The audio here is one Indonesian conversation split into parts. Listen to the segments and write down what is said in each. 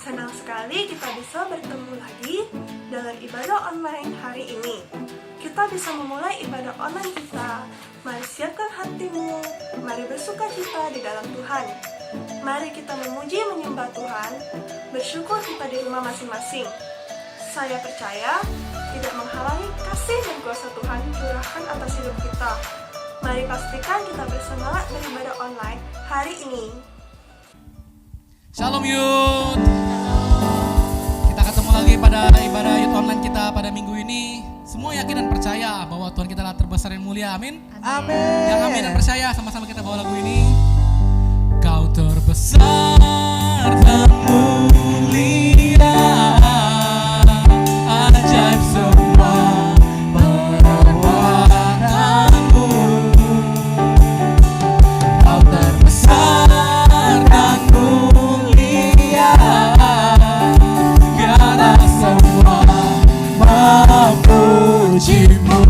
Senang sekali kita bisa bertemu lagi dalam ibadah online hari ini. Kita bisa memulai ibadah online kita. Mari siapkan hatimu, mari bersuka cita di dalam Tuhan. Mari kita memuji menyembah Tuhan, bersyukur kita di rumah masing-masing. Saya percaya tidak menghalangi kasih dan kuasa Tuhan curahkan atas hidup kita. Mari pastikan kita bersemangat beribadah online hari ini. Shalom Youth. Kita ketemu lagi pada ibadah Youth online kita pada minggu ini. Semua yakin dan percaya bahwa Tuhan kita adalah terbesar dan mulia. Amin. Amin. Yang amin dan percaya, sama-sama kita bawa lagu ini. Kau terbesar dan mulia, ajaib semua perbuatanmu. Kau terbesar dan mulia, biarlah semua memujimu.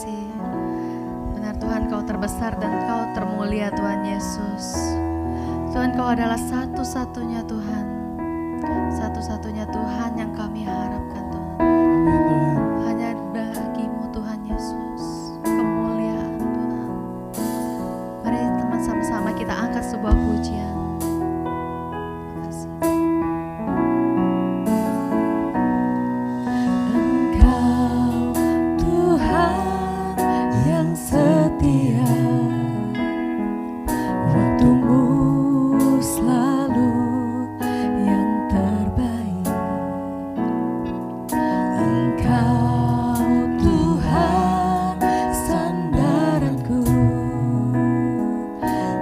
kasih. Benar Tuhan, Kau terbesar dan Kau termulia Tuhan Yesus. Tuhan, Kau adalah satu-satunya Tuhan. Satu-satunya Tuhan yang kami harapkan Tuhan. Amin Tuhan. Hanya bagimu Tuhan Yesus, kemuliaan Tuhan. Mari teman sama-sama kita angkat sebuah pujian. Terima kasih. Engkau Tuhan yang setia, waktumu selalu yang terbaik. Engkau Tuhan sandaranku,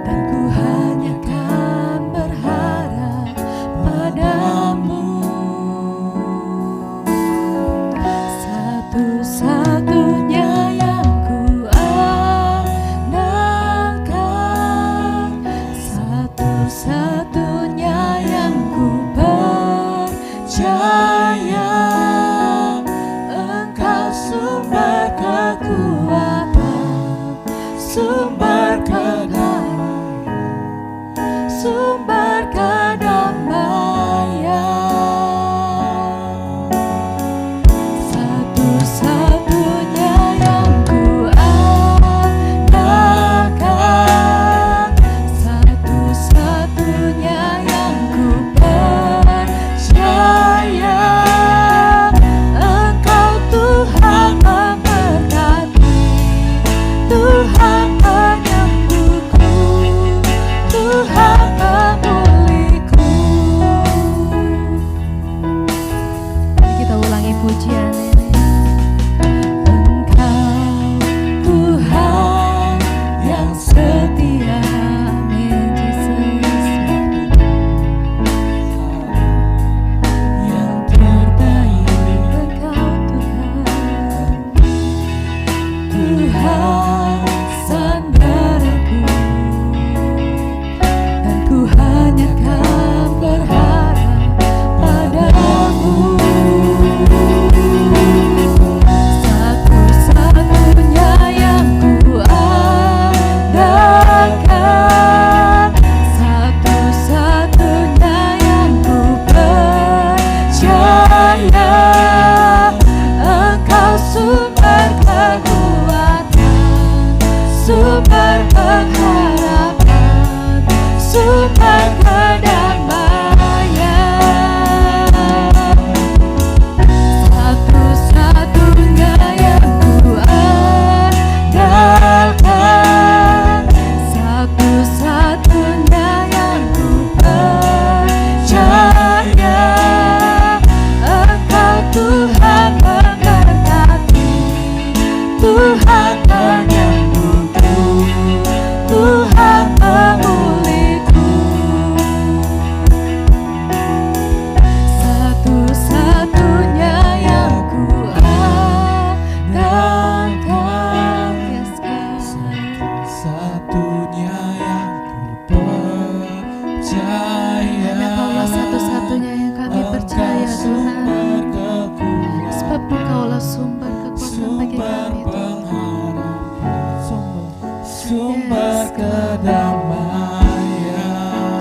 dan ku hanya kan berharap padamu. Satu-satunya yang ku andalkan, satu-satunya yang ku percaya. Engkau sumber kekuatan, sumber kedamaian, sumber kedamaian. Satu-satunya yang ku andalkan, satu-satunya yang ku percaya. Engkau Tuhan memberkati, Tuhan menyembuhku, Tuhan memulihku. Mari kita ulangi pujian ini. Engkau Tuhan yang setia, Amin Yesus, yang terbaik. Engkau Tuhan sandaranku, dan ku hanya kan berharap padamu. Satu-satunya yang ku andalkan, satu-satunya yang ku percaya. Engkau sumber kekuatan, sumber pengharapan, sumber kedamaian. Satu-satunya yang ku andalkan, satu-satunya yang ku percaya. Engkau Tuhan memberkati, Tuhan menyembuhku, Tuhan memulihku. Satu-satunya yang ku andalkan, yes God. Satunya yang ku percaya. Hanya Kaulah satu-satunya yang kami percaya Tuhan. Sebab Engkaulah sumber kekuatan bagi kami Tuhan. Sumber kedamaian.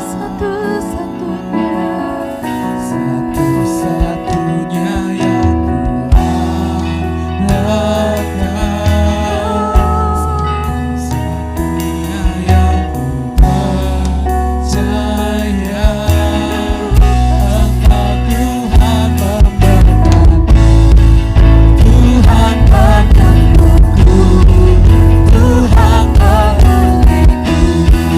Satu-satunya, Satu-satunya yang ku andalkan, satunya yang ku percaya. Engkau Tuhan memberkati, Tuhan menyembuhku, Tuhan memulihku.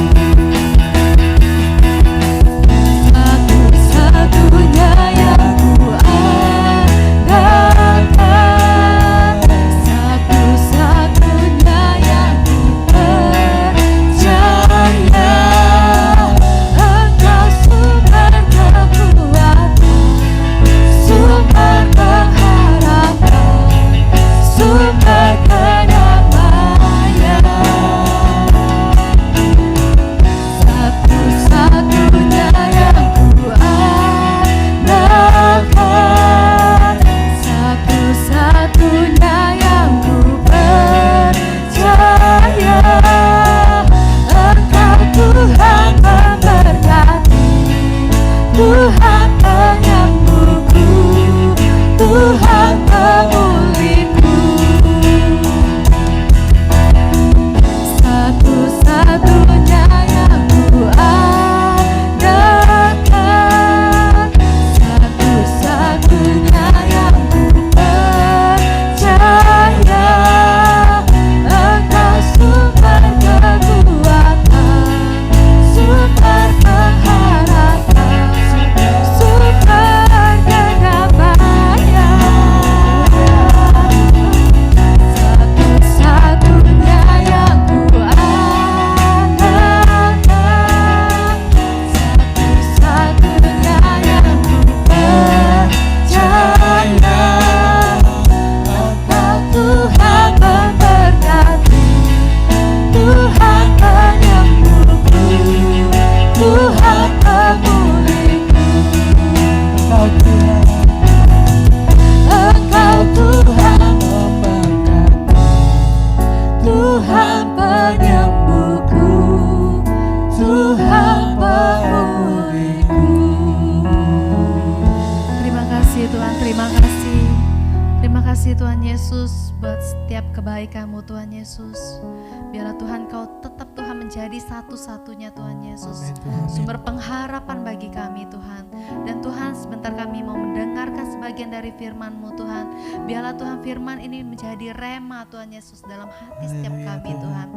kasih Tuhan Yesus buat setiap kebaikan-Mu Tuhan Yesus. Biarlah Tuhan Kau tetap Tuhan menjadi satu-satunya Tuhan Yesus, sumber pengharapan bagi kami Tuhan. Dan Tuhan, sebentar kami mau mendengarkan sebagian dari firman-Mu Tuhan. Biarlah Tuhan firman ini menjadi rema Tuhan Yesus dalam hati setiap kami Tuhan.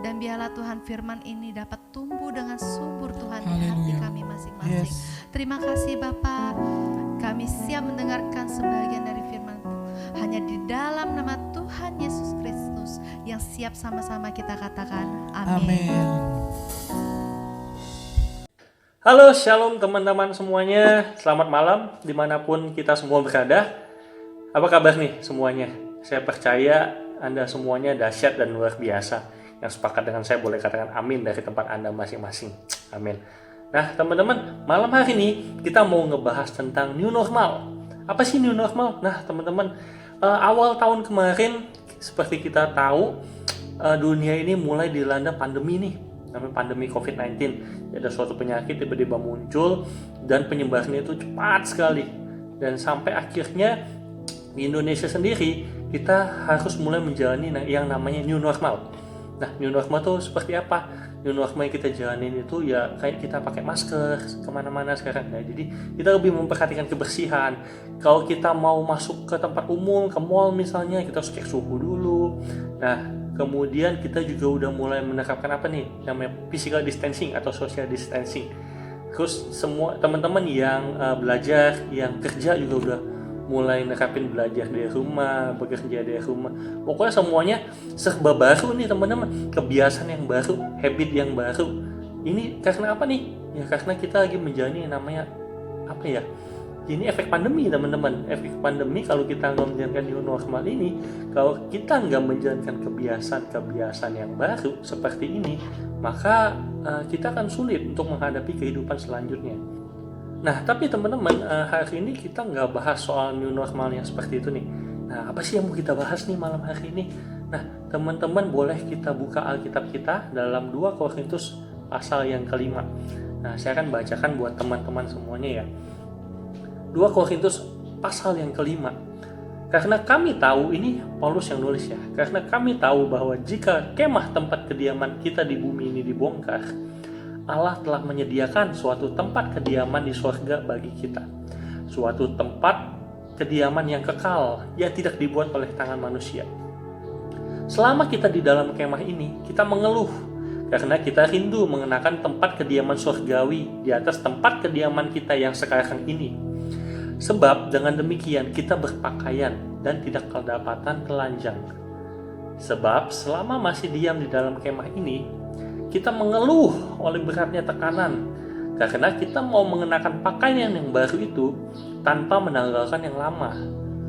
Dan biarlah Tuhan firman ini dapat tumbuh dengan subur Tuhan di hati kami masing-masing. Terima kasih Bapa, kami siap mendengarkan sebagian dari firman-Mu. Hanya di dalam nama Tuhan Yesus Kristus yang siap sama-sama kita katakan amin. Halo, shalom teman-teman semuanya. Selamat malam dimanapun kita semua berada. Apa kabar nih semuanya? Saya percaya Anda semuanya dahsyat dan luar biasa. Yang sepakat dengan saya boleh katakan amin dari tempat Anda masing-masing. Amin. Nah teman-teman, malam hari ini kita mau ngebahas tentang new normal. Apa sih new normal? Nah teman-teman, awal tahun kemarin seperti kita tahu, dunia ini mulai dilanda pandemi nih, namanya pandemi COVID-19. Ada suatu penyakit tiba-tiba muncul dan penyebarannya itu cepat sekali. Dan sampai akhirnya di Indonesia sendiri kita harus mulai menjalani yang namanya new normal. Nah new normal itu seperti apa? New normal yang kita jalanin itu ya kayak kita pakai masker kemana-mana sekarang ya. Jadi kita lebih memperhatikan kebersihan. Kalau kita mau masuk ke tempat umum, ke mall misalnya, kita harus cek suhu dulu. Nah kemudian kita juga udah mulai menerapkan apa nih namanya physical distancing atau social distancing. Terus semua teman-teman yang belajar, yang kerja juga udah mulai nerapin belajar dari rumah, bekerja dari rumah. Pokoknya semuanya serba baru nih teman-teman. Kebiasaan yang baru, habit yang baru. Ini karena apa nih? Ya karena kita lagi menjalani yang namanya apa ya? Ini efek pandemi teman-teman. Efek pandemi kalau kita nggak menjalankan new normal ini, kalau kita nggak menjalankan kebiasaan-kebiasaan yang baru seperti ini, maka kita akan sulit untuk menghadapi kehidupan selanjutnya. Nah, tapi teman-teman, hari ini kita nggak bahas soal new normal yang seperti itu nih. Nah, apa sih yang mau kita bahas nih malam hari ini? Nah, teman-teman boleh kita buka Alkitab kita dalam 2 Korintus pasal yang kelima. Nah, saya akan bacakan buat teman-teman semuanya ya. 2 Korintus pasal yang kelima. Karena kami tahu, ini Paulus yang nulis ya. Karena kami tahu bahwa jika kemah tempat kediaman kita di bumi ini dibongkar, Allah telah menyediakan suatu tempat kediaman di surga bagi kita. Suatu tempat kediaman yang kekal, yang tidak dibuat oleh tangan manusia. Selama kita di dalam kemah ini, kita mengeluh karena kita rindu mengenakan tempat kediaman surgawi di atas tempat kediaman kita yang sekarang ini. Sebab dengan demikian kita berpakaian dan tidak kedapatan telanjang. Sebab selama masih diam di dalam kemah ini, kita mengeluh oleh beratnya tekanan karena kita mau mengenakan pakaian yang baru itu tanpa menanggalkan yang lama,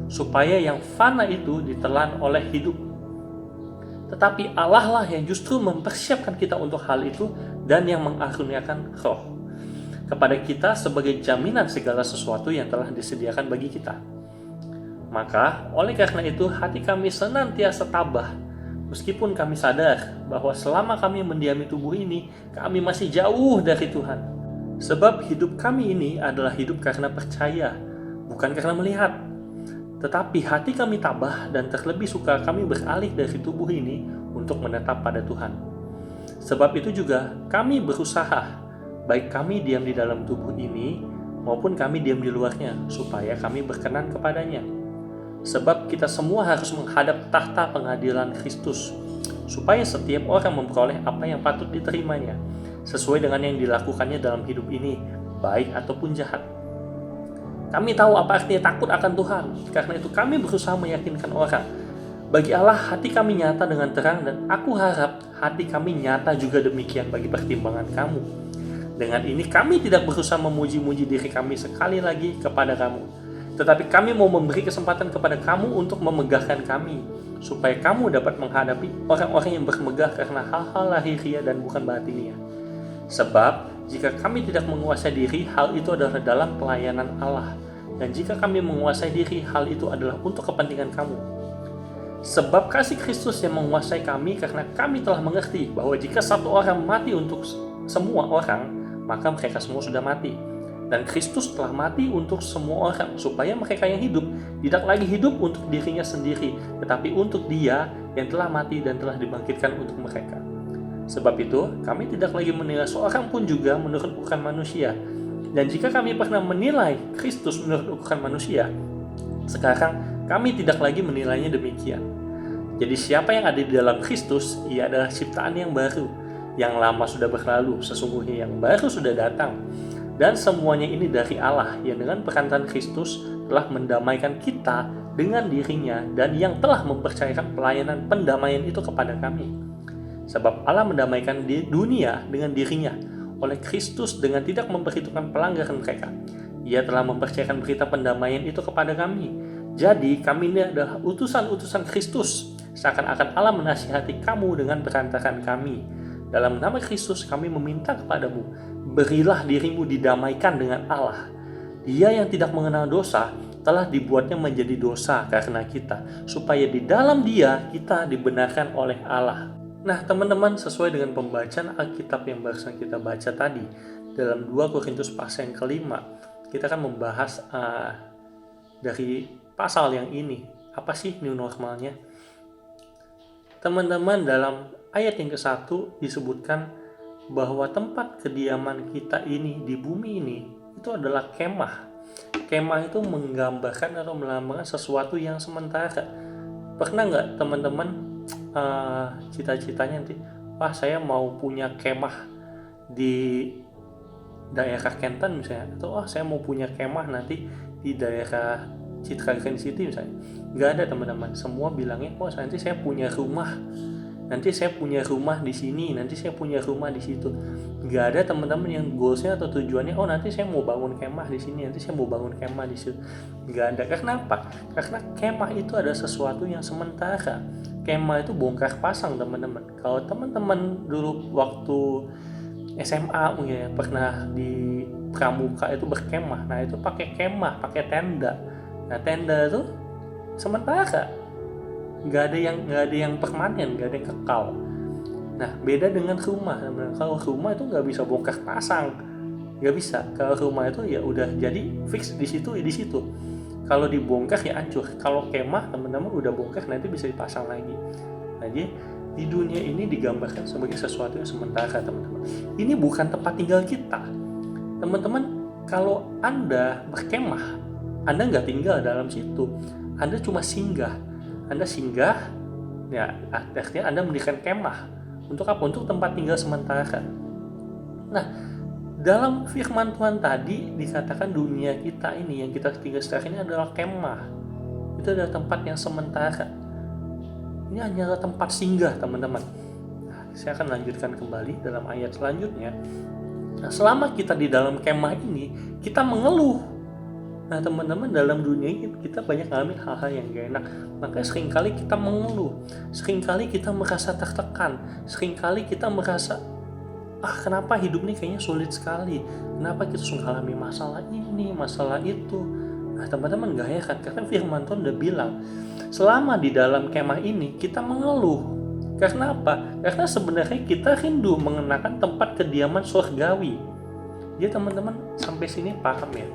supaya yang fana itu ditelan oleh hidup. Tetapi Allah lah yang justru mempersiapkan kita untuk hal itu dan yang mengaruniakan roh kepada kita sebagai jaminan segala sesuatu yang telah disediakan bagi kita. Maka oleh karena itu hati kami senantiasa tabah, meskipun kami sadar bahwa selama kami mendiami tubuh ini, kami masih jauh dari Tuhan. Sebab hidup kami ini adalah hidup karena percaya, bukan karena melihat. Tetapi hati kami tabah dan terlebih suka kami beralih dari tubuh ini untuk menetap pada Tuhan. Sebab itu juga kami berusaha, baik kami diam di dalam tubuh ini, maupun kami diam di luarnya, supaya kami berkenan kepadanya. Sebab kita semua harus menghadap tahta pengadilan Kristus, supaya setiap orang memperoleh apa yang patut diterimanya, sesuai dengan yang dilakukannya dalam hidup ini, baik ataupun jahat. Kami tahu apa artinya takut akan Tuhan, karena itu kami berusaha meyakinkan orang. Bagi Allah hati kami nyata dengan terang, dan aku harap hati kami nyata juga demikian bagi pertimbangan kamu. Dengan ini kami tidak berusaha memuji-muji diri kami sekali lagi kepada kamu, tetapi kami mau memberi kesempatan kepada kamu untuk memegahkan kami, supaya kamu dapat menghadapi orang-orang yang bermegah karena hal-hal lahiriah dan bukan batiniah. Sebab jika kami tidak menguasai diri, hal itu adalah dalam pelayanan Allah. Dan jika kami menguasai diri, hal itu adalah untuk kepentingan kamu. Sebab kasih Kristus yang menguasai kami, karena kami telah mengerti bahwa jika satu orang mati untuk semua orang, maka mereka semua sudah mati. Dan Kristus telah mati untuk semua orang, supaya mereka yang hidup tidak lagi hidup untuk dirinya sendiri, tetapi untuk Dia yang telah mati dan telah dibangkitkan untuk mereka. Sebab itu, kami tidak lagi menilai seorang pun juga menurut ukuran manusia. Dan jika kami pernah menilai Kristus menurut ukuran manusia, sekarang kami tidak lagi menilainya demikian. Jadi siapa yang ada di dalam Kristus, ia adalah ciptaan yang baru. Yang lama sudah berlalu, sesungguhnya yang baru sudah datang. Dan semuanya ini dari Allah yang dengan perkataan Kristus telah mendamaikan kita dengan dirinya dan yang telah mempercayakan pelayanan pendamaian itu kepada kami. Sebab Allah mendamaikan dunia dengan dirinya oleh Kristus dengan tidak memperhitungkan pelanggaran mereka. Ia telah mempercayakan berita pendamaian itu kepada kami. Jadi kami ini adalah utusan-utusan Kristus, seakan-akan Allah menasihati kamu dengan perantaraan kami. Dalam nama Kristus kami meminta kepadamu, berilah dirimu didamaikan dengan Allah. Dia yang tidak mengenal dosa telah dibuatnya menjadi dosa karena kita, supaya di dalam Dia kita dibenarkan oleh Allah. Nah teman-teman, sesuai dengan pembacaan Alkitab yang barusan kita baca tadi, dalam 2 Korintus pasal yang kelima, kita akan membahas dari pasal yang ini, apa sih new normalnya? Teman-teman, dalam ayat yang ke-1 disebutkan bahwa tempat kediaman kita ini di bumi ini itu adalah kemah. Kemah itu menggambarkan atau melambangkan sesuatu yang sementara. Pernah nggak teman-teman cita-citanya nanti, wah saya mau punya kemah di daerah Kenton misalnya, atau wah saya mau punya kemah nanti di daerah Citra Grand City misalnya. Nggak ada teman-teman, semua bilangnya, oh nanti saya punya rumah, nanti saya punya rumah di sini, nanti saya punya rumah di situ. Nggak ada teman-teman yang goalsnya atau tujuannya, oh nanti saya mau bangun kemah di sini, nanti saya mau bangun kemah di situ. Nggak ada. Karena apa? Karena kemah itu ada sesuatu yang sementara. Kemah itu bongkar pasang teman-teman. Kalau teman-teman dulu waktu SMA ya, pernah di pramuka itu berkemah, nah itu pakai kemah, pakai tenda. Nah tenda itu sementara, nggak ada yang permanen, nggak ada yang kekal. Nah beda dengan rumah. Kalau rumah itu nggak bisa bongkar pasang, nggak bisa. Kalau rumah itu ya udah jadi fix di situ. Kalau dibongkar ya hancur. Kalau kemah teman-teman udah bongkar nanti bisa dipasang lagi. Nah jadi di dunia ini digambarkan sebagai sesuatu yang sementara teman-teman. Ini bukan tempat tinggal kita. Teman-teman, kalau Anda berkemah, Anda nggak tinggal dalam situ. Anda cuma singgah. Anda singgah, ya artinya Anda mendirikan kemah. Untuk apa? Untuk tempat tinggal sementara. Nah, dalam firman Tuhan tadi dikatakan dunia kita ini yang kita tinggal sekarang ini adalah kemah. Itu adalah tempat yang sementara. Ini hanyalah tempat singgah teman-teman. Nah, saya akan lanjutkan kembali dalam ayat selanjutnya. Nah, selama kita di dalam kemah ini, kita mengeluh. Nah teman-teman, dalam dunia ini kita banyak ngalamin hal-hal yang gak enak. Makanya seringkali kita mengeluh, seringkali kita merasa tertekan, seringkali kita merasa kenapa hidup ini kayaknya sulit sekali, kenapa kita selalu mengalami masalah ini, masalah itu. Nah teman-teman gak heran, karena firman Tuhan udah bilang selama di dalam kemah ini kita mengeluh. Karena apa? Karena sebenarnya kita rindu mengenakan tempat kediaman surgawi. Jadi teman-teman sampai sini paham ya?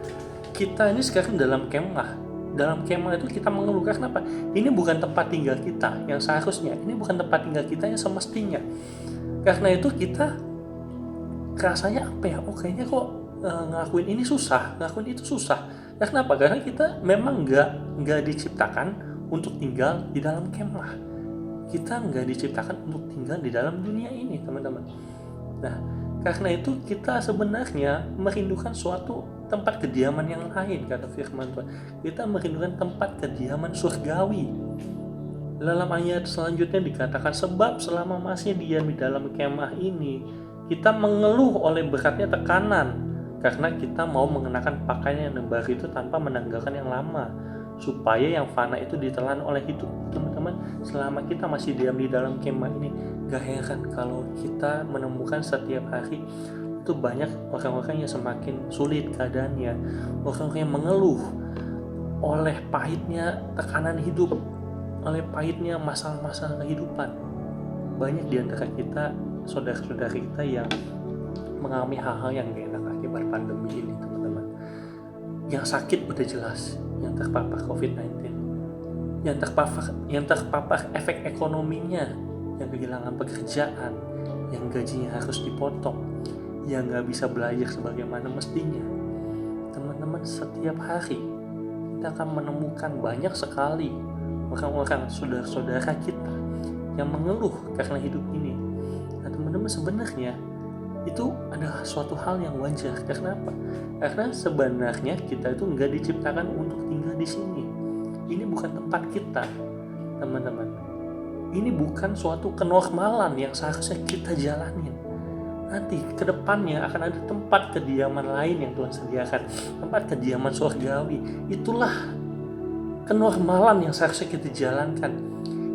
Kita ini sekarang dalam kemah. Dalam kemah itu kita mengeluh. Karena apa? Ini bukan tempat tinggal kita yang seharusnya. Ini bukan tempat tinggal kita yang semestinya. Karena itu kita rasanya apa ya? Oh kayaknya kok ngelakuin ini susah, ngelakuin itu susah. Karena apa? Karena kita memang nggak diciptakan untuk tinggal di dalam kemah. Kita nggak diciptakan untuk tinggal di dalam dunia ini, teman-teman. Nah, karena itu kita sebenarnya merindukan suatu tempat kediaman yang lain, kata firman Tuhan. Kita merindukan tempat kediaman surgawi. Dalam ayat selanjutnya dikatakan, sebab selama masih diam di dalam kemah ini, kita mengeluh oleh beratnya tekanan, karena kita mau mengenakan pakaian yang baru itu tanpa menanggalkan yang lama, supaya yang fana itu ditelan oleh hidup. Teman-teman, selama kita masih diam di dalam kemah ini, gak heran kalau kita menemukan setiap hari itu banyak orang-orang yang semakin sulit keadaannya, orang-orang yang mengeluh oleh pahitnya tekanan hidup, oleh pahitnya masalah-masalah kehidupan. Banyak di antara kita, saudara-saudara kita yang mengalami hal-hal yang gak enak akibat pandemi ini, teman-teman. yang sakit udah jelas, yang terpapar COVID-19, yang terpapar efek ekonominya, yang kehilangan pekerjaan, yang gajinya harus dipotong, yang nggak bisa belajar sebagaimana mestinya. Teman-teman, setiap hari kita akan menemukan banyak sekali orang-orang, saudara-saudara kita yang mengeluh karena hidup ini. Nah teman-teman, sebenarnya itu adalah suatu hal yang wajar. Karena apa? Karena sebenarnya kita itu nggak diciptakan untuk tinggal di sini. Ini bukan tempat kita, teman-teman. Ini bukan suatu kenormalan yang seharusnya kita jalanin. Nanti ke depannya akan ada tempat kediaman lain yang Tuhan sediakan, tempat kediaman surgawi. Itulah kenormalan yang seharusnya kita jalankan.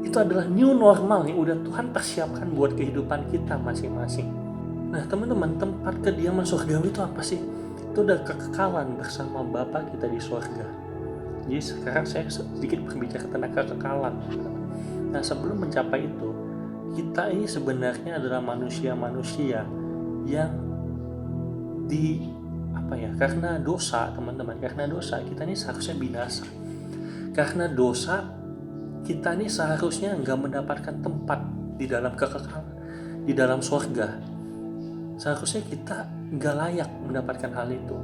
Itu adalah new normal yang udah Tuhan persiapkan buat kehidupan kita masing-masing. Nah teman-teman, tempat kediaman surgawi itu apa sih? Itu udah kekekalan bersama Bapa kita di surga. Jadi sekarang saya sedikit berbicara tentang kekekalan. Nah sebelum mencapai itu, kita ini sebenarnya adalah manusia-manusia yang karena dosa, teman-teman, karena dosa kita ini seharusnya binasa. Karena dosa kita ini seharusnya nggak mendapatkan tempat di dalam kekekalan, di dalam surga. Seharusnya kita nggak layak mendapatkan hal itu.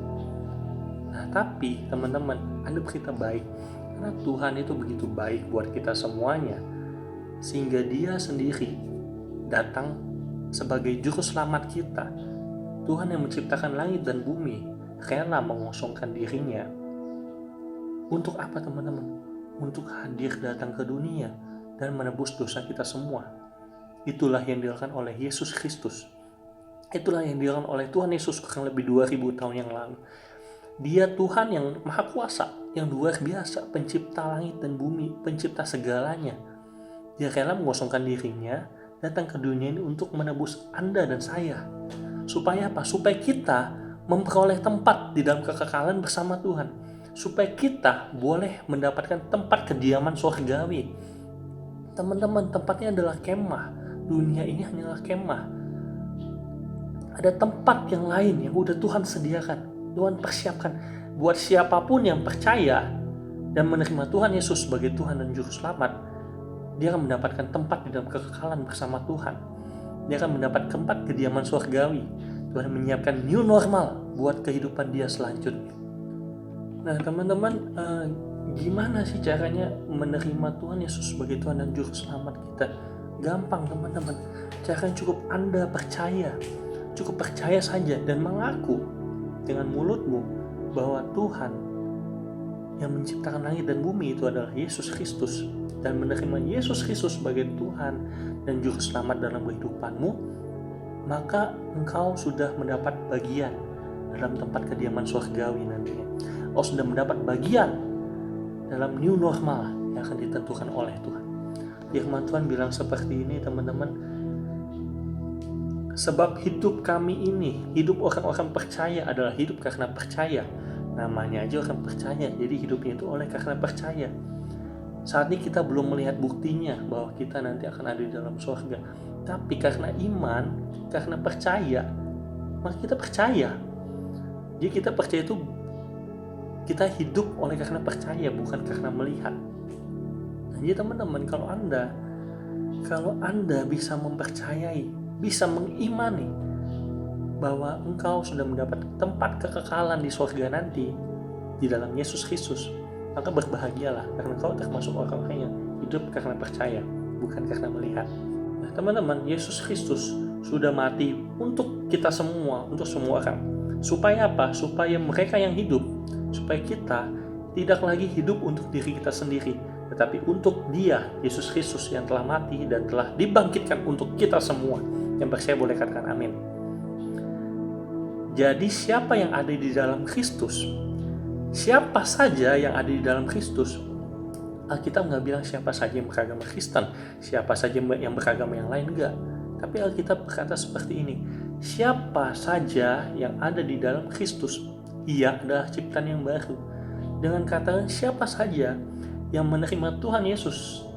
Nah tapi teman-teman, ada berita baik, karena Tuhan itu begitu baik buat kita semuanya, sehingga Dia sendiri datang sebagai juru selamat kita. Tuhan yang menciptakan langit dan bumi rela mengosongkan dirinya. Untuk apa teman-teman? Untuk hadir datang ke dunia dan menebus dosa kita semua. Itulah yang dilakukan oleh Yesus Kristus. Itulah yang dilakukan oleh Tuhan Yesus kurang lebih 2000 tahun yang lalu. Dia Tuhan yang maha kuasa, yang luar biasa, pencipta langit dan bumi, pencipta segalanya. Dia rela mengosongkan dirinya, datang ke dunia ini untuk menebus Anda dan saya. Supaya apa? Supaya kita memperoleh tempat di dalam kekekalan bersama Tuhan. Supaya kita boleh mendapatkan tempat kediaman surgawi. Teman-teman, tempatnya adalah kemah. Dunia ini hanyalah kemah. Ada tempat yang lain yang udah Tuhan sediakan, Tuhan persiapkan buat siapapun yang percaya dan menerima Tuhan Yesus sebagai Tuhan dan Juru Selamat. Dia akan mendapatkan tempat di dalam kekekalan bersama Tuhan. Dia akan mendapat tempat kediaman surgawi. Tuhan menyiapkan new normal buat kehidupan dia selanjutnya. Nah teman-teman, gimana sih caranya menerima Tuhan Yesus sebagai Tuhan dan Juru Selamat kita? Gampang teman-teman. Caranya cukup Anda percaya. Cukup percaya saja dan mengaku dengan mulutmu bahwa Tuhan yang menciptakan langit dan bumi itu adalah Yesus Kristus, dan menerima Yesus Kristus sebagai Tuhan dan Juru Selamat dalam kehidupanmu, maka engkau sudah mendapat bagian dalam tempat kediaman surgawi nantinya. Engkau sudah mendapat bagian dalam new normal yang akan ditentukan oleh Tuhan. Firman Tuhan bilang seperti ini teman-teman, sebab hidup kami ini, hidup orang-orang percaya adalah hidup karena percaya. Namanya aja orang percaya, jadi hidupnya itu oleh karena percaya. Saat ini kita belum melihat buktinya bahwa kita nanti akan ada di dalam surga. Tapi karena iman, karena percaya, maka kita percaya. Jadi kita percaya itu, kita hidup oleh karena percaya, bukan karena melihat. Nah, jadi teman-teman, kalau Anda bisa mempercayai, bisa mengimani bahwa engkau sudah mendapat tempat kekekalan di surga nanti di dalam Yesus Kristus, maka berbahagialah karena engkau termasuk orang-orang yang hidup karena percaya, bukan karena melihat. Nah teman-teman, Yesus Kristus sudah mati untuk kita semua, untuk semua orang. Supaya apa? Supaya mereka yang hidup, supaya kita tidak lagi hidup untuk diri kita sendiri, tetapi untuk Dia, Yesus Kristus yang telah mati dan telah dibangkitkan untuk kita semua. Yang percaya boleh katakan amin. Jadi siapa yang ada di dalam Kristus, siapa saja yang ada di dalam Kristus, Alkitab nggak bilang siapa saja yang beragama Kristen, siapa saja yang beragama yang lain, enggak. Tapi Alkitab berkata seperti ini, siapa saja yang ada di dalam Kristus, ia adalah ciptaan yang baru. Dengan kata siapa saja yang menerima Tuhan Yesus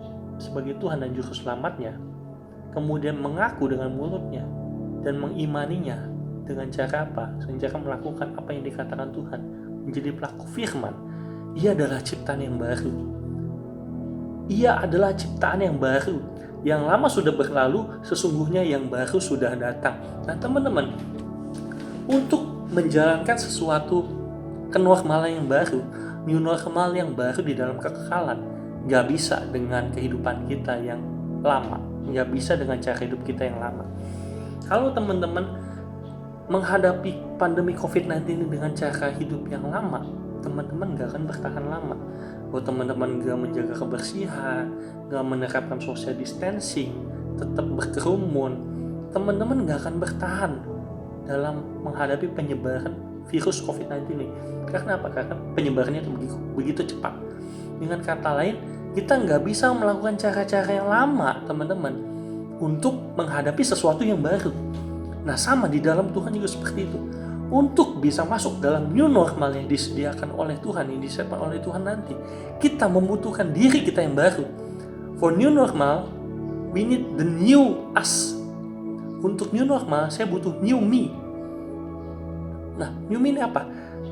sebagai Tuhan dan Juru Selamatnya, kemudian mengaku dengan mulutnya dan mengimaninya dengan cara apa? Dengan cara melakukan apa yang dikatakan Tuhan, menjadi pelaku firman, ia adalah ciptaan yang baru. Ia adalah ciptaan yang baru. Yang lama sudah berlalu, sesungguhnya yang baru sudah datang. Nah teman-teman, untuk menjalankan sesuatu kenormalan yang baru, new normal yang baru di dalam kekekalan, gak bisa dengan kehidupan kita yang lama, gak bisa dengan cara hidup kita yang lama. Kalau teman-teman menghadapi pandemi COVID-19 ini dengan cara hidup yang lama, teman-teman gak akan bertahan lama. Kalau teman-teman gak menjaga kebersihan, gak menerapkan social distancing, tetap berkerumun, teman-teman gak akan bertahan dalam menghadapi penyebaran virus COVID-19 ini. Karena apa? Karena penyebarannya itu begitu cepat. Dengan kata lain, kita nggak bisa melakukan cara-cara yang lama, teman-teman, untuk menghadapi sesuatu yang baru. Nah, sama di dalam Tuhan juga seperti itu. Untuk bisa masuk dalam new normal yang disediakan oleh Tuhan, yang disiapkan oleh Tuhan nanti, kita membutuhkan diri kita yang baru. For new normal, we need the new us. Untuk new normal, saya butuh new me. Nah, new me ini apa?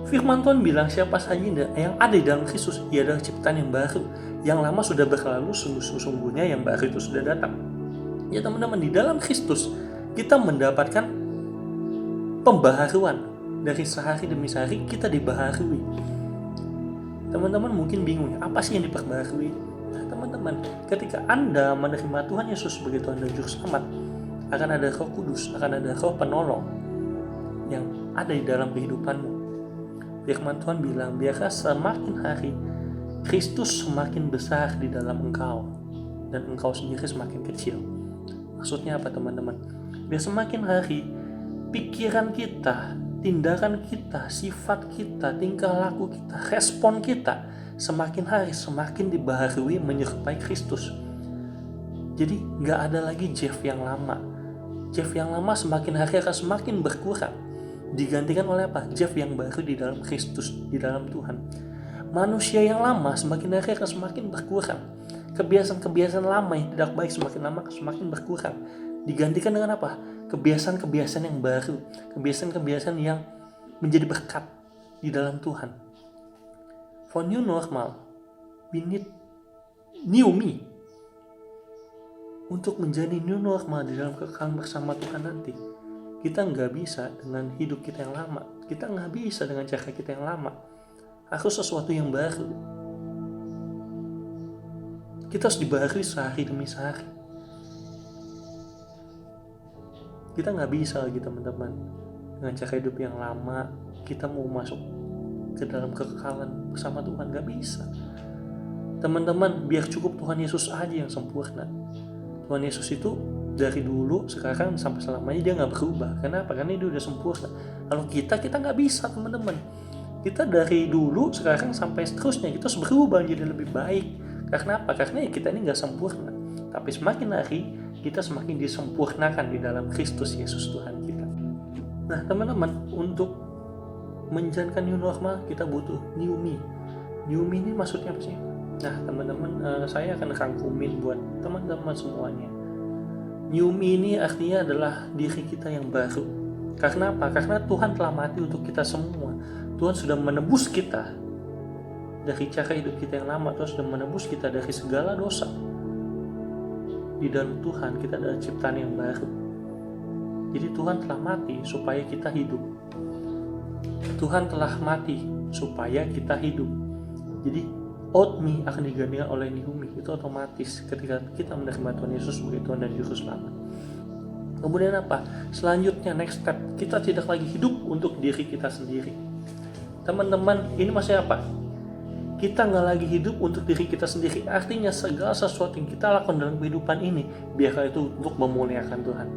Firman Tuhan bilang siapa saja yang ada di dalam Kristus, ia adalah ciptaan yang baru. Yang lama sudah berlalu, sungguhnya yang baru itu sudah datang. Ya teman-teman, di dalam Kristus kita mendapatkan pembaharuan. Dari sehari demi sehari kita dibaharui. Teman-teman mungkin bingung, apa sih yang diperbaharui? Nah teman-teman, ketika Anda menerima Tuhan Yesus sebagai Tuhan dan Juru Selamat, akan ada Roh Kudus, akan ada Roh Penolong yang ada di dalam kehidupanmu. Firman Tuhan bilang, biarlah semakin hari Kristus semakin besar di dalam engkau dan engkau sendiri semakin kecil. Maksudnya apa teman-teman? Biar semakin hari pikiran kita, tindakan kita, sifat kita, tingkah laku kita, respon kita semakin hari semakin dibaharui menyerupai Kristus. Jadi gak ada lagi Jeff yang lama. Jeff yang lama semakin hari akan semakin berkurang, digantikan oleh apa? Jeff yang baru di dalam Kristus, di dalam Tuhan. Manusia yang lama semakin hari akan semakin berkurang. Kebiasaan-kebiasaan lama yang tidak baik semakin lama semakin berkurang, digantikan dengan apa? Kebiasaan-kebiasaan yang baru, kebiasaan-kebiasaan yang menjadi berkat di dalam Tuhan. For new normal, we need new me. Untuk menjadi new normal di dalam kekekalan bersama Tuhan nanti, kita nggak bisa dengan hidup kita yang lama. Kita nggak bisa dengan cara kita yang lama. Harus sesuatu yang baru. Kita harus dibaharui sehari demi sehari. Kita nggak bisa lagi teman-teman dengan cara hidup yang lama kita mau masuk ke dalam kekekalan bersama Tuhan, nggak bisa. Teman-teman, biar cukup Tuhan Yesus aja yang sempurna. Tuhan Yesus itu dari dulu, sekarang sampai selamanya dia nggak berubah. Kenapa? Karena dia udah sempurna. Kalau kita nggak bisa teman-teman. Kita dari dulu, sekarang sampai seterusnya kita harus berubah jadi lebih baik. Karena apa? Karena kita ini nggak sempurna. Tapi semakin hari kita semakin disempurnakan di dalam Kristus Yesus Tuhan kita. Nah teman-teman, untuk menjalankan new normal kita butuh new me. New me ini maksudnya apa sih? Nah teman-teman, saya akan rangkumin buat teman-teman semuanya. New me ini artinya adalah diri kita yang baru. Karena apa? Karena Tuhan telah mati untuk kita semua. Tuhan sudah menebus kita dari cara hidup kita yang lama. Tuhan sudah menebus kita dari segala dosa. Di dalam Tuhan kita adalah ciptaan yang baru. Jadi Tuhan telah mati supaya kita hidup. Tuhan telah mati supaya kita hidup. Jadi old me akan digantikan oleh new me. Itu otomatis ketika kita menerima Tuhan Yesus sebagai Tuhan dan Juru Selamat. Kemudian apa? Selanjutnya next step, kita tidak lagi hidup untuk diri kita sendiri. Teman-teman, ini maksudnya apa? Kita nggak lagi hidup untuk diri kita sendiri. Artinya segala sesuatu yang kita lakukan dalam kehidupan ini, biarkah itu untuk memuliakan Tuhan,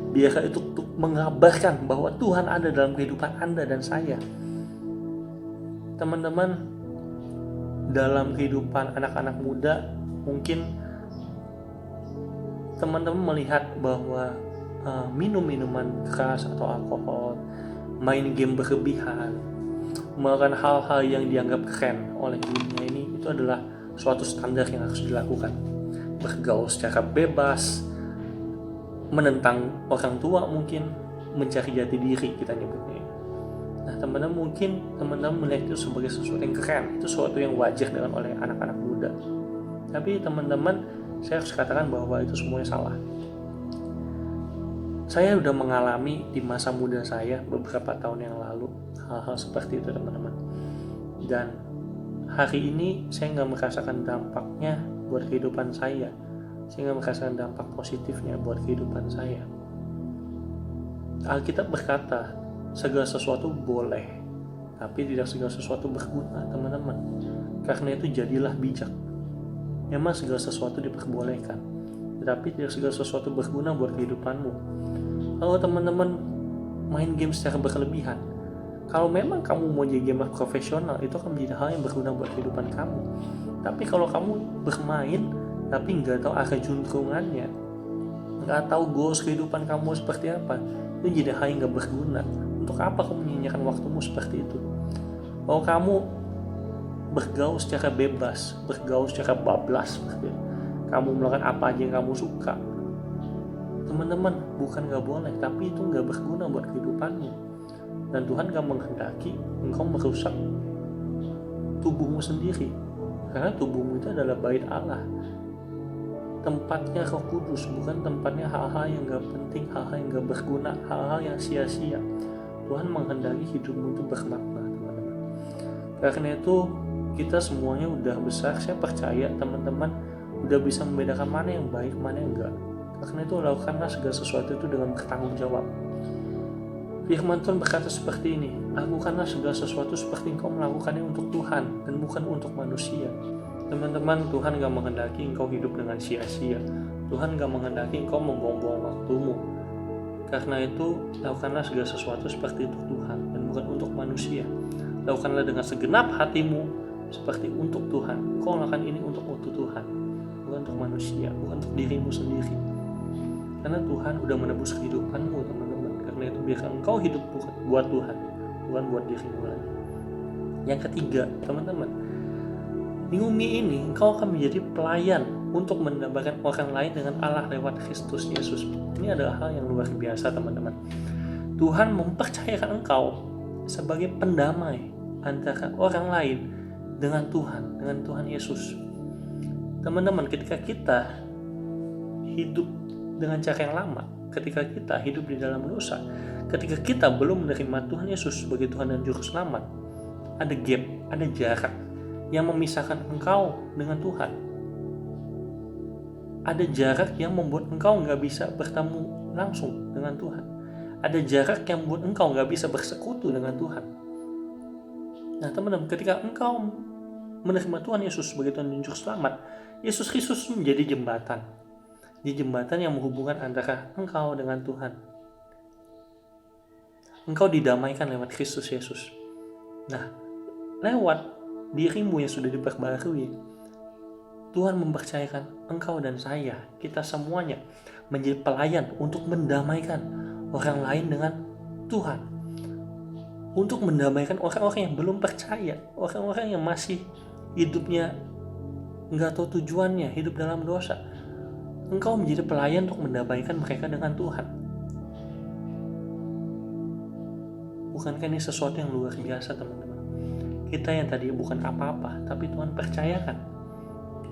biarkah itu untuk mengabarkan bahwa Tuhan ada dalam kehidupan Anda dan saya. Teman-teman, dalam kehidupan anak-anak muda, mungkin teman-teman melihat bahwa minum minuman keras atau alkohol, main game berlebihan, melakukan hal-hal yang dianggap keren oleh dunia ini, itu adalah suatu standar yang harus dilakukan. Bergaul secara bebas, menentang orang tua mungkin, mencari jati diri kita nyebutnya. Nah, teman-teman mungkin teman-teman melihat itu sebagai sesuatu yang keren, itu sesuatu yang wajar dengan oleh anak-anak muda. Tapi teman-teman, saya harus katakan bahwa itu semuanya salah. Saya udah mengalami di masa muda saya beberapa tahun yang lalu hal-hal seperti itu, teman-teman. Dan hari ini saya nggak merasakan dampaknya buat kehidupan saya. Saya nggak merasakan dampak positifnya buat kehidupan saya. Alkitab berkata, segala sesuatu boleh, tapi tidak segala sesuatu berguna, teman-teman. Karena itu jadilah bijak. Memang segala sesuatu diperbolehkan, tetapi tidak segala sesuatu berguna buat kehidupanmu. Kalau teman-teman main game secara berlebihan, kalau memang kamu mau jadi gamer profesional, itu akan menjadi hal yang berguna buat kehidupan kamu. Tapi kalau kamu bermain, tapi nggak tahu arah juntrungannya, nggak tahu goals kehidupan kamu seperti apa, itu jadi hal yang nggak berguna. Untuk apa kamu menyanyikan waktumu seperti itu? Kalau kamu bergaul secara bebas, bergaul secara bablas, kamu melakukan apa aja yang kamu suka, teman-teman, bukan nggak boleh, tapi itu nggak berguna buat kehidupanmu. Dan Tuhan nggak menghendaki engkau merusak tubuhmu sendiri, karena tubuhmu itu adalah bait Allah, tempatnya Roh Kudus, bukan tempatnya hal-hal yang nggak penting, hal-hal yang nggak berguna, hal-hal yang sia-sia. Tuhan menghendaki hidupmu itu bermakna, teman-teman. Karena itu kita semuanya udah besar, saya percaya teman-teman udah bisa membedakan mana yang baik, mana yang enggak. Karena itu lakukanlah segala sesuatu itu dengan bertanggung jawab. Firman Tuhan berkata seperti ini, lakukanlah segala sesuatu seperti engkau melakukannya untuk Tuhan dan bukan untuk manusia. Teman-teman, Tuhan gak menghendaki engkau hidup dengan sia-sia. Tuhan gak menghendaki engkau membuang-buang waktumu. Karena itu, lakukanlah segala sesuatu seperti untuk Tuhan dan bukan untuk manusia. Lakukanlah dengan segenap hatimu seperti untuk Tuhan. Engkau lakukan ini untuk Tuhan, bukan untuk manusia, bukan untuk dirimu sendiri. Karena Tuhan udah menebus kehidupanmu, teman-teman. Karena itu biarkan engkau hidup buat Tuhan, bukan buat dirimu lagi. Yang ketiga, teman-teman, di bumi ini engkau akan menjadi pelayan untuk mendambakan orang lain dengan Allah lewat Kristus Yesus. Ini adalah hal yang luar biasa, teman-teman. Tuhan mempercayakan engkau sebagai pendamai antara orang lain dengan Tuhan Yesus. Teman-teman, ketika kita hidup dengan cara yang lama, ketika kita hidup di dalam dosa, ketika kita belum menerima Tuhan Yesus sebagai Tuhan dan Juru Selamat, ada gap, ada jarak yang memisahkan engkau dengan Tuhan. Ada jarak yang membuat engkau nggak bisa bertemu langsung dengan Tuhan. Ada jarak yang membuat engkau nggak bisa bersekutu dengan Tuhan. Nah, teman-teman, ketika engkau menerima Tuhan Yesus sebagai Tuhan dan Juru Selamat, Yesus Kristus menjadi jembatan. Di jembatan yang menghubungkan antara engkau dengan Tuhan. Engkau didamaikan lewat Kristus Yesus. Nah, lewat dirimu yang sudah diperbarui, Tuhan mempercayakan engkau dan saya, kita semuanya menjadi pelayan untuk mendamaikan orang lain dengan Tuhan. Untuk mendamaikan orang-orang yang belum percaya, orang-orang yang masih hidupnya nggak tahu tujuannya, hidup dalam dosa. Engkau menjadi pelayan untuk mendamaikan mereka dengan Tuhan. Bukankah ini sesuatu yang luar biasa, teman-teman? Kita yang tadi bukan apa-apa, tapi Tuhan percayakan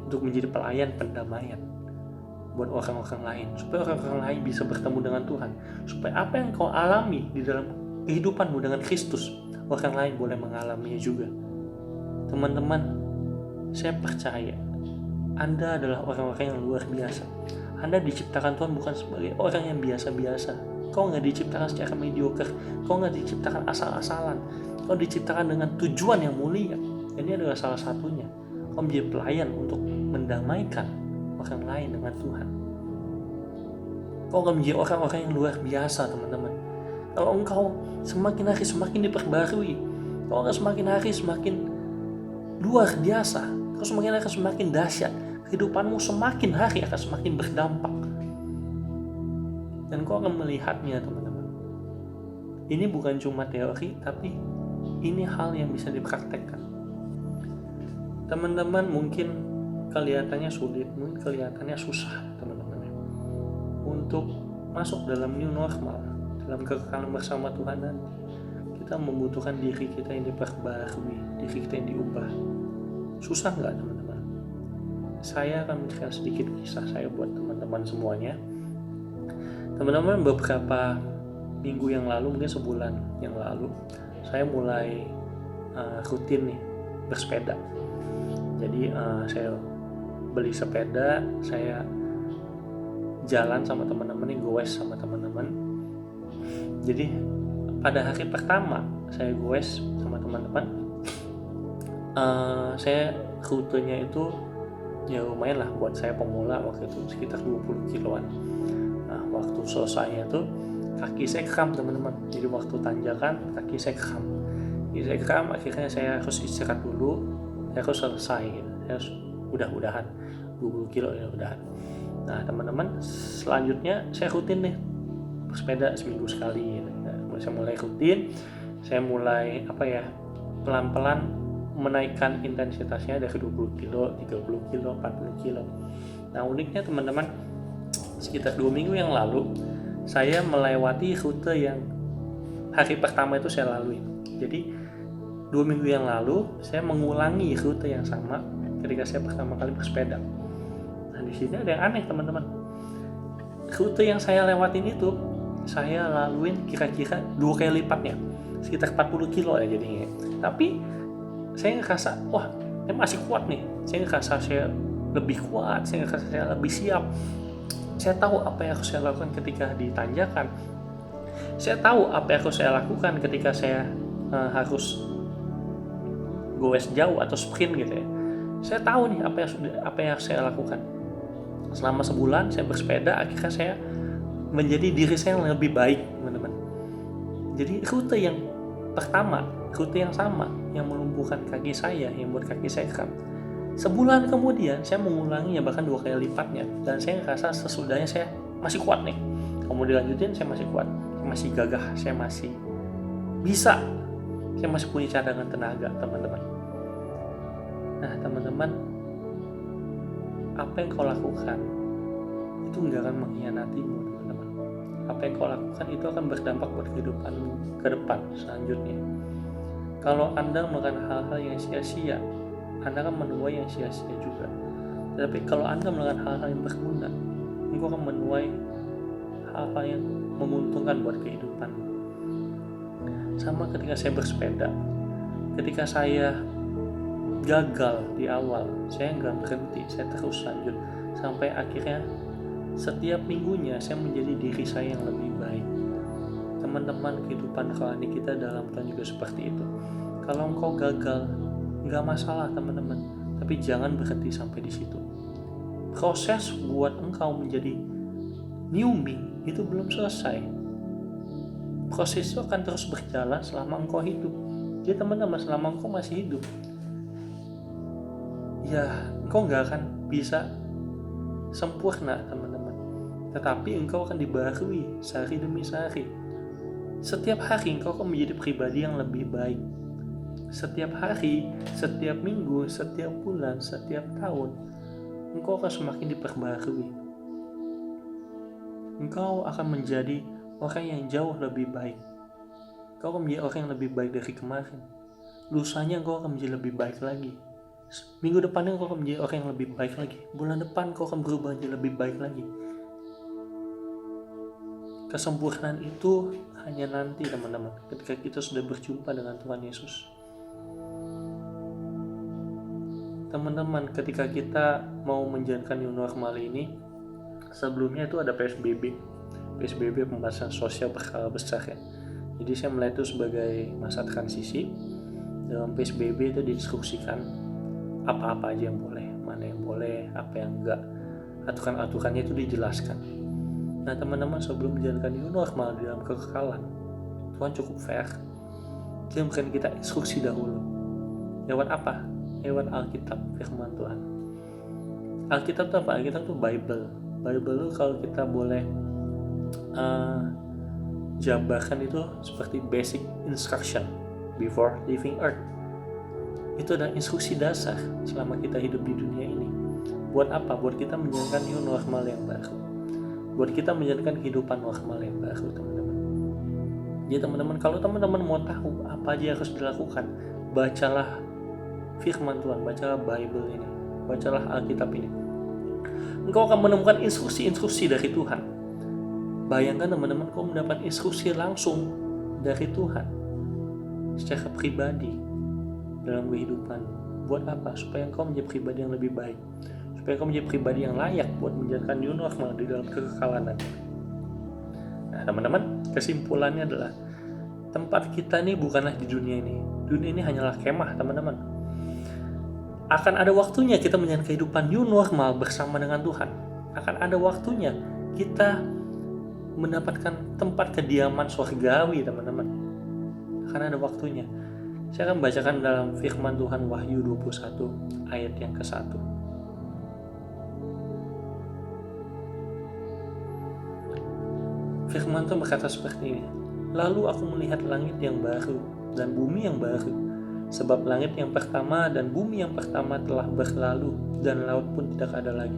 untuk menjadi pelayan pendamaian buat orang-orang lain, supaya orang-orang lain bisa bertemu dengan Tuhan, supaya apa yang kau alami di dalam kehidupanmu dengan Kristus, orang lain boleh mengalaminya juga. Teman-teman, saya percaya Anda adalah orang-orang yang luar biasa. Anda diciptakan Tuhan bukan sebagai orang yang biasa-biasa. Kau nggak diciptakan secara mediocre. Kau nggak diciptakan asal-asalan. Kau diciptakan dengan tujuan yang mulia. Ini adalah salah satunya. Kau menjadi pelayan untuk mendamaikan orang lain dengan Tuhan. Kau akan menjadi orang-orang yang luar biasa, teman-teman. Kalau engkau semakin hari semakin diperbarui, kau akan semakin hari semakin luar biasa. Kau semakin hari semakin dahsyat. Kehidupanmu semakin hari akan semakin berdampak. Dan kau akan melihatnya, teman-teman. Ini bukan cuma teori, tapi ini hal yang bisa dipraktekkan. Teman-teman, mungkin kelihatannya sulit, mungkin kelihatannya susah, teman-teman, untuk masuk dalam new normal, dalam kekekalan bersama Tuhan nanti. Kita kita membutuhkan diri kita yang diperbarui, diri kita yang diubah. Susah nggak teman-teman? Saya akan menceritakan sedikit kisah saya buat teman-teman semuanya. Teman-teman, beberapa minggu yang lalu, mungkin sebulan yang lalu, saya mulai rutin nih bersepeda. Jadi saya beli sepeda, saya jalan sama teman-teman, goes sama teman-teman. Jadi pada hari pertama saya goes sama teman-teman, saya rutenya itu ya lumayan lah buat saya pemula waktu itu, sekitar 20 kiloan. Nah, waktu selesainya tuh kaki saya kram teman-teman. Jadi waktu tanjakan kaki saya kram. Akhirnya saya harus istirahat dulu. Saya harus selesai gitu. Saya harus udahan 20 kilo ya udahan. Nah teman-teman, selanjutnya saya rutin nih bersepeda seminggu sekali gitu. Nah, saya mulai rutin, saya mulai pelan-pelan menaikkan intensitasnya dari 20 kilo, 30 kilo, 40 kilo. Nah uniknya teman-teman, sekitar 2 minggu yang lalu saya melewati rute yang hari pertama itu saya lalui. Jadi 2 minggu yang lalu saya mengulangi rute yang sama ketika saya pertama kali bersepeda. Nah di sini ada yang aneh teman-teman. Rute yang saya lewatin itu saya laluin kira-kira 2 kali lipatnya, sekitar 40 kilo ya jadinya. Tapi saya ngerasa wah saya masih kuat nih. Saya ngerasa saya lebih kuat, saya ngerasa saya lebih siap. Saya tahu apa yang harus saya lakukan ketika di tanjakan. Saya tahu apa yang harus saya lakukan ketika saya harus goes jauh atau sprint gitu ya. Saya tahu nih apa yang harus saya lakukan. Selama sebulan saya bersepeda, akhirnya saya menjadi diri saya yang lebih baik, teman-teman. Jadi rute yang pertama, rute yang sama, yang melumpuhkan kaki saya, yang buat kaki saya kram. Sebulan kemudian saya mengulanginya bahkan 2 kali lipatnya, dan saya ngerasa sesudahnya saya masih kuat nih. Kemudian dilanjutin saya masih kuat, saya masih gagah, saya masih bisa, saya masih punya cadangan tenaga, teman-teman. Nah teman-teman, apa yang kau lakukan itu nggak akan mengkhianatimu, teman-teman. Apa yang kau lakukan itu akan berdampak buat kehidupanmu ke depan selanjutnya. Kalau Anda melakukan hal-hal yang sia-sia, Anda akan menuai yang sia-sia juga. Tetapi kalau Anda melakukan hal-hal yang berguna, engkau akan menuai hal-hal yang menguntungkan buat kehidupanmu. Sama ketika saya bersepeda, ketika saya gagal di awal, saya nggak berhenti, saya terus lanjut sampai akhirnya setiap minggunya saya menjadi diri saya yang lebih baik. Teman-teman, kehidupan rohani kita dalam Tuhan juga seperti itu. Kalau engkau gagal, nggak masalah teman-teman, tapi jangan berhenti sampai di situ. Proses buat engkau menjadi new me itu belum selesai. Proses itu akan terus berjalan selama engkau hidup. Jadi teman-teman, selama engkau masih hidup, ya engkau nggak akan bisa sempurna teman-teman. Tetapi engkau akan dibaharui sehari demi sehari. Setiap hari engkau akan menjadi pribadi yang lebih baik. Setiap hari, setiap minggu, setiap bulan, setiap tahun, engkau akan semakin diperbaharui. Engkau akan menjadi orang yang jauh lebih baik. Engkau akan menjadi orang yang lebih baik dari kemarin. Lusanya engkau akan menjadi lebih baik lagi. Minggu depannya engkau akan menjadi orang yang lebih baik lagi. Bulan depan engkau akan berubah menjadi lebih baik lagi. Kesempurnaan itu hanya nanti teman-teman, ketika kita sudah berjumpa dengan Tuhan Yesus. Teman-teman, ketika kita mau menjalankan new normal ini, sebelumnya itu ada PSBB, pembatasan sosial berskala besar ya. Jadi saya melihat itu sebagai masa transisi. Dalam PSBB itu diinstruksikan apa-apa aja yang boleh, mana yang boleh, apa yang enggak. Aturan-aturannya itu dijelaskan. Nah teman-teman, sebelum menjalankan new normal di dalam kekekalan, Tuhan cukup fair. Dia memberikan kita instruksi dahulu. Lewat apa? Lewat Alkitab, firman Tuhan. Alkitab itu apa? Alkitab itu Bible. Bible itu kalau kita boleh jabarkan itu seperti basic instruction before leaving earth. Itu adalah instruksi dasar selama kita hidup di dunia ini. Buat apa? Buat kita menjalankan new normal yang baru. Buat kita menjalankan kehidupan normal yang baru, teman-teman. Jadi teman-teman, kalau teman-teman mau tahu apa aja yang harus dilakukan, bacalah firman Tuhan, bacalah Bible ini, bacalah Alkitab ini. Engkau akan menemukan instruksi-instruksi dari Tuhan. Bayangkan teman-teman, kau mendapat instruksi langsung dari Tuhan secara pribadi dalam kehidupan. Buat apa? Supaya engkau menjadi pribadi yang lebih baik, supaya engkau menjadi pribadi yang layak buat menjalankan new normal di dalam kekekalan. Nah teman-teman, kesimpulannya adalah tempat kita ini bukanlah di dunia ini. Dunia ini hanyalah kemah teman-teman. Akan ada waktunya kita menjalani kehidupan new normal bersama dengan Tuhan. Akan ada waktunya kita mendapatkan tempat kediaman surgawi teman-teman. Akan ada waktunya. Saya akan bacakan dalam firman Tuhan Wahyu 21 ayat yang ke-1. Firman Tuhan berkata seperti ini. Lalu aku melihat langit yang baru dan bumi yang baru. Sebab langit yang pertama dan bumi yang pertama telah berlalu dan laut pun tidak ada lagi.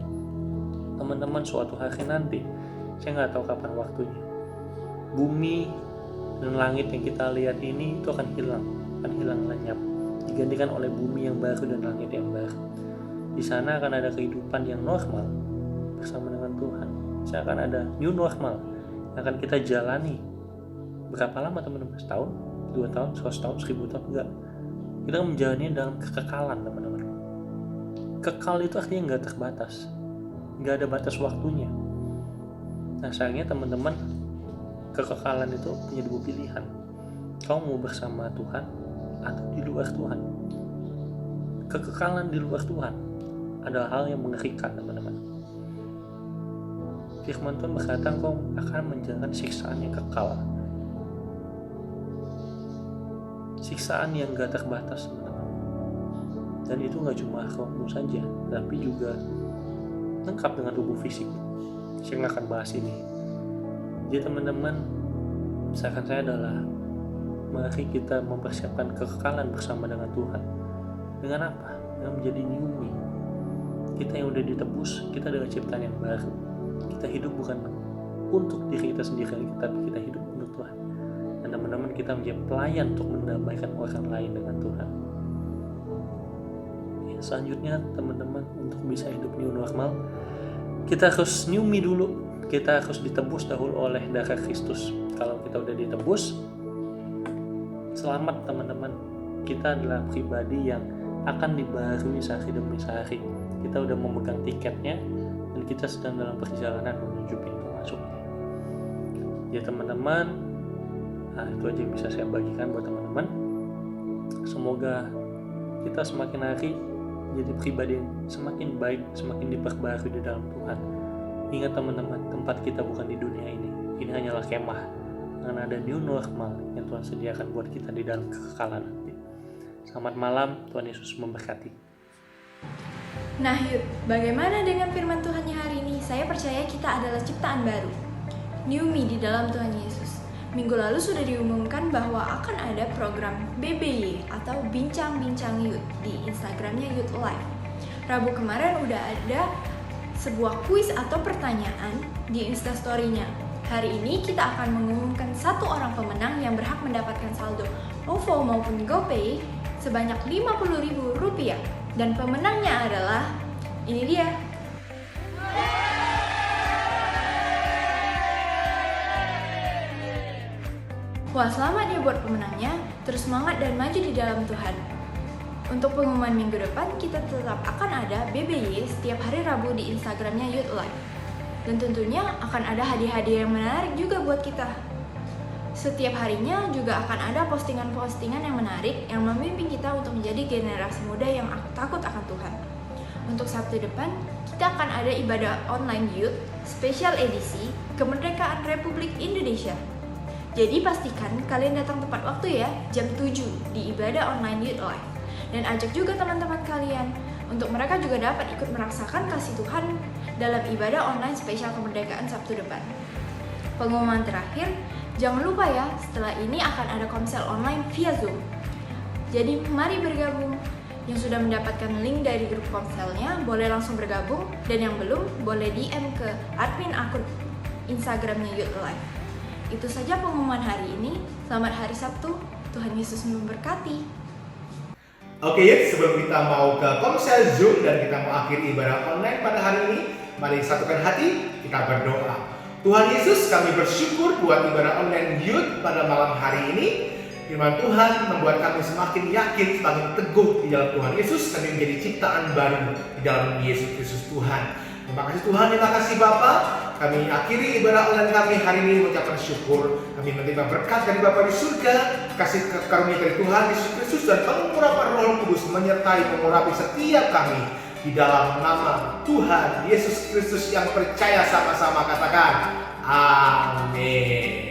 Teman-teman, suatu hari nanti, saya nggak tahu kapan waktunya, bumi dan langit yang kita lihat ini itu akan hilang lenyap, digantikan oleh bumi yang baru dan langit yang baru. Di sana akan ada kehidupan yang normal bersama dengan Tuhan. Saya akan ada new normal yang akan kita jalani. Berapa lama teman-teman? Setahun? 2 tahun? 100 tahun? 1000 tahun? Enggak. Kita menjalani dalam kekekalan teman-teman. Kekal itu artinya nggak terbatas, nggak ada batas waktunya. Nah sayangnya teman-teman, kekekalan itu punya 2 pilihan. Kau mau bersama Tuhan atau di luar Tuhan. Kekekalan di luar Tuhan adalah hal yang mengerikan teman-teman. Firman Tuhan berkata kau akan menjalankan siksaan yang kekal, siksaan yang gak terbatas teman-teman. Dan itu gak cuma rohmu saja, tapi juga lengkap dengan tubuh fisik. Saya gak akan bahas ini. Jadi teman-teman, saran saya adalah mari kita mempersiapkan kekekalan bersama dengan Tuhan. Dengan apa? Dengan menjadi new me. Kita yang udah ditebus, kita adalah ciptaan yang baru. Kita hidup bukan untuk diri kita sendiri, tapi kita hidup untuk Tuhan. Dan teman-teman, kita menjadi pelayan untuk mendamaikan orang lain dengan Tuhan. Ya, selanjutnya teman-teman, untuk bisa hidup new normal, kita harus new me dulu. Kita harus ditebus dahulu oleh darah Kristus. Kalau kita udah ditebus, selamat teman-teman. Kita adalah pribadi yang akan dibaharui sehari demi sehari. Kita udah memegang tiketnya dan kita sedang dalam perjalanan menuju pintu masuknya. Ya teman-teman, nah itu aja yang bisa saya bagikan buat teman-teman. Semoga kita semakin hari jadi pribadi yang semakin baik, semakin diperbarui di dalam Tuhan. Ingat teman-teman, tempat kita bukan di dunia ini. Ini hanyalah kemah. Akan ada new normal yang Tuhan sediakan buat kita di dalam kekekalan nanti. Selamat malam, Tuhan Yesus memberkati. Nah Yud, bagaimana dengan firman Tuhannya hari ini? Saya percaya kita adalah ciptaan baru, new me di dalam Tuhan Yesus. Minggu lalu sudah diumumkan bahwa akan ada program BBY atau Bincang-Bincang Youth di Instagramnya Youth Live. Rabu kemarin udah ada sebuah kuis atau pertanyaan di Instastory-nya. Hari ini kita akan mengumumkan 1 orang pemenang yang berhak mendapatkan saldo OVO maupun GoPay sebanyak Rp50.000. Dan pemenangnya adalah, ini dia. Wah, selamat ya buat pemenangnya. Terus semangat dan maju di dalam Tuhan. Untuk pengumuman minggu depan, kita tetap akan ada BBY setiap hari Rabu di Instagramnya Youth Live. Dan tentunya akan ada hadiah-hadiah yang menarik juga buat kita. Setiap harinya juga akan ada postingan-postingan yang menarik yang memimpin kita untuk menjadi generasi muda yang takut akan Tuhan. Untuk Sabtu depan, kita akan ada ibadah online youth special edisi Kemerdekaan Republik Indonesia. Jadi pastikan kalian datang tepat waktu ya, jam 7 di ibadah online youth live. Dan ajak juga teman-teman kalian untuk mereka juga dapat ikut merasakan kasih Tuhan dalam ibadah online spesial kemerdekaan Sabtu depan. Pengumuman terakhir, jangan lupa ya, setelah ini akan ada komsel online via Zoom. Jadi mari bergabung. Yang sudah mendapatkan link dari grup komselnya boleh langsung bergabung, dan yang belum boleh DM ke admin akun Instagramnya Youth Live. Itu saja pengumuman hari ini. Selamat hari Sabtu. Tuhan Yesus memberkati. Oke, Yud, sebelum kita mau ke Komsel Zoom dan kita mau akhiri ibadah online pada hari ini, mari satukan hati, kita berdoa. Tuhan Yesus, kami bersyukur buat ibadah online Yud pada malam hari ini. Firman Tuhan membuat kami semakin yakin, semakin teguh di dalam Tuhan Yesus. Kami menjadi ciptaan baru di dalam Yesus Kristus Tuhan. Terima kasih Tuhan, terima kasih Bapa. Kami akhiri ibadah online kami hari ini mengucapkan syukur. Kami menerima berkat dari Bapa di surga, kasih karunia dari Tuhan Yesus Kristus dan pengurapan Roh Kudus menyertai mengurapi setiap kami. Di dalam nama Tuhan Yesus Kristus yang percaya sama-sama katakan amin.